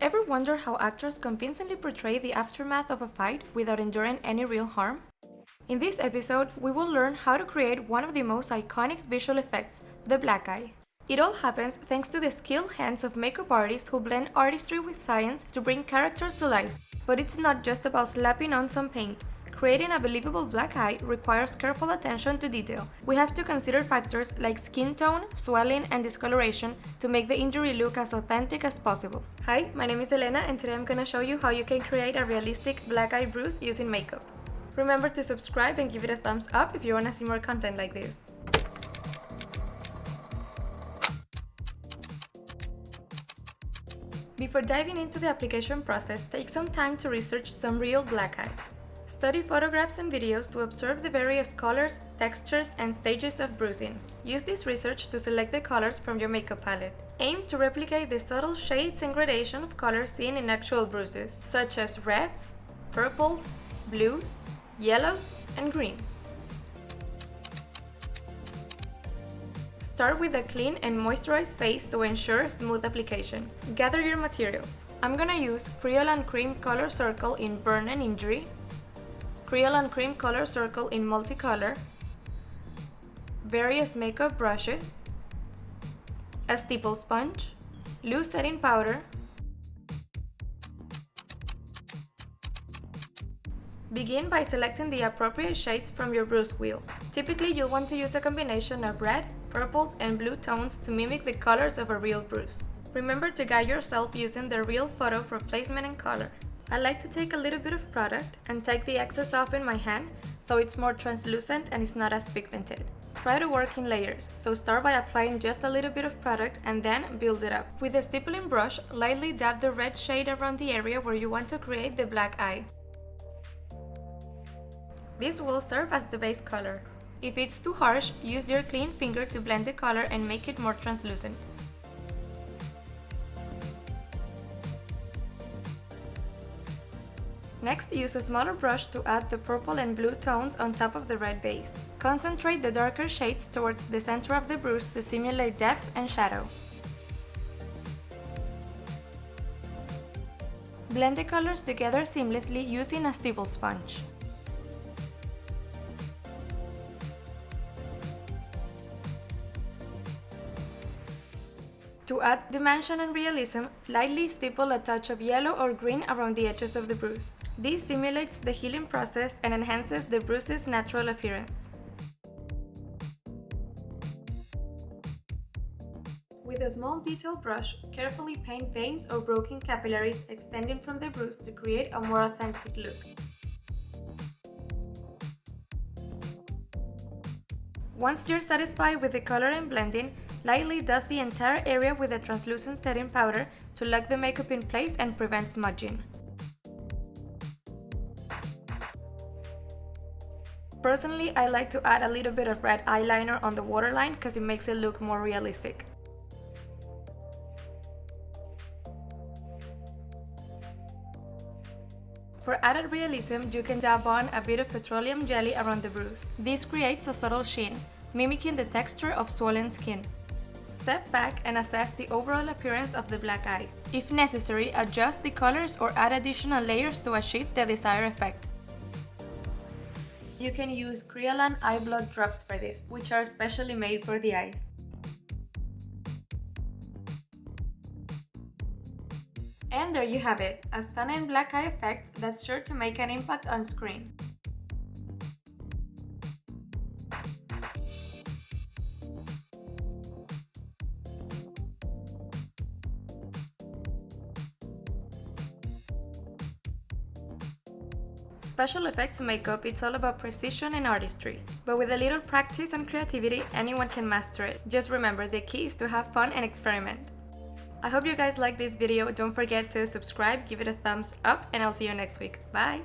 Ever wonder how actors convincingly portray the aftermath of a fight without enduring any real harm? In this episode, we will learn how to create one of the most iconic visual effects, the black eye. It all happens thanks to the skilled hands of makeup artists who blend artistry with science to bring characters to life. But it's not just about slapping on some paint. Creating a believable black eye requires careful attention to detail. We have to consider factors like skin tone, swelling, and discoloration to make the injury look as authentic as possible. Hi, my name is Elena, and today I'm gonna show you how you can create a realistic black eye bruise using makeup. Remember to subscribe and give it a thumbs up if you wanna see more content like this. Before diving into the application process, take some time to research some real black eyes. Study photographs and videos to observe the various colors, textures, and stages of bruising. Use this research to select the colors from your makeup palette. Aim to replicate the subtle shades and gradation of colors seen in actual bruises, such as reds, purples, blues, yellows, and greens. Start with a clean and moisturized face to ensure smooth application. Gather your materials. I'm gonna use Kryolan Cream Color Circle in Burn and Injury, Kryolan Cream Color Circle in Multicolor, various makeup brushes, a Stipple Sponge, loose setting powder. Begin by selecting the appropriate shades from your bruise wheel. Typically, you'll want to use a combination of red, purples, and blue tones to mimic the colors of a real bruise. Remember to guide yourself using the real photo for placement and color. I like to take a little bit of product and take the excess off in my hand so it's more translucent and it's not as pigmented. Try to work in layers, so start by applying just a little bit of product and then build it up. With a stippling brush, lightly dab the red shade around the area where you want to create the black eye. This will serve as the base color. If it's too harsh, use your clean finger to blend the color and make it more translucent. Next, use a smaller brush to add the purple and blue tones on top of the red base. Concentrate the darker shades towards the center of the bruise to simulate depth and shadow. Blend the colors together seamlessly using a Stipple Sponge. To add dimension and realism, lightly stipple a touch of yellow or green around the edges of the bruise. This simulates the healing process and enhances the bruise's natural appearance. With a small detail brush, carefully paint veins or broken capillaries extending from the bruise to create a more authentic look. Once you're satisfied with the color and blending, lightly dust the entire area with a translucent setting powder to lock the makeup in place and prevent smudging. Personally, I like to add a little bit of red eyeliner on the waterline because it makes it look more realistic. For added realism, you can dab on a bit of petroleum jelly around the bruise. This creates a subtle sheen, mimicking the texture of swollen skin. Step back and assess the overall appearance of the black eye. If necessary, adjust the colors or add additional layers to achieve the desired effect. You can use Kryolan eye blood drops for this, which are specially made for the eyes. And there you have it, a stunning black eye effect that's sure to make an impact on screen. Special effects makeup, it's all about precision and artistry. But with a little practice and creativity, anyone can master it. Just remember, the key is to have fun and experiment. I hope you guys liked this video. Don't forget to subscribe, give it a thumbs up, and I'll see you next week. Bye!